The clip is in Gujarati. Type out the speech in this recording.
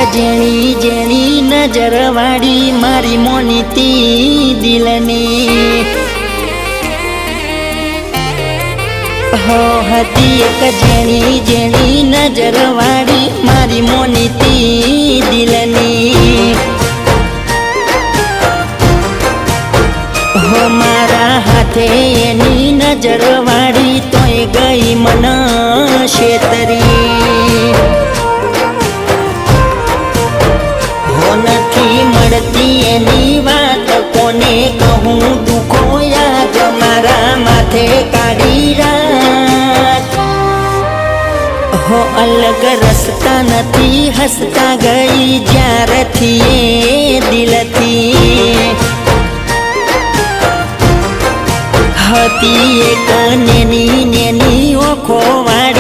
જેણી જેણી નજર વાળી મારી મોનીતી દિલની હો હતી એક જેણી જેણી નજર વાળી મારી મોનીતી દિલની હો મારા હાથે એની નજર વાળી તોય ગઈ મન શેતરી હો નથી મળતી એની વાત કોને કહું દુખો યાદ મારા માથે કાઢી રાત હો અલગ રસ્તા નથી હસતા ગઈ જ્યારથી એ દિલથી હતી એક નેની નેની ઓખો વાળી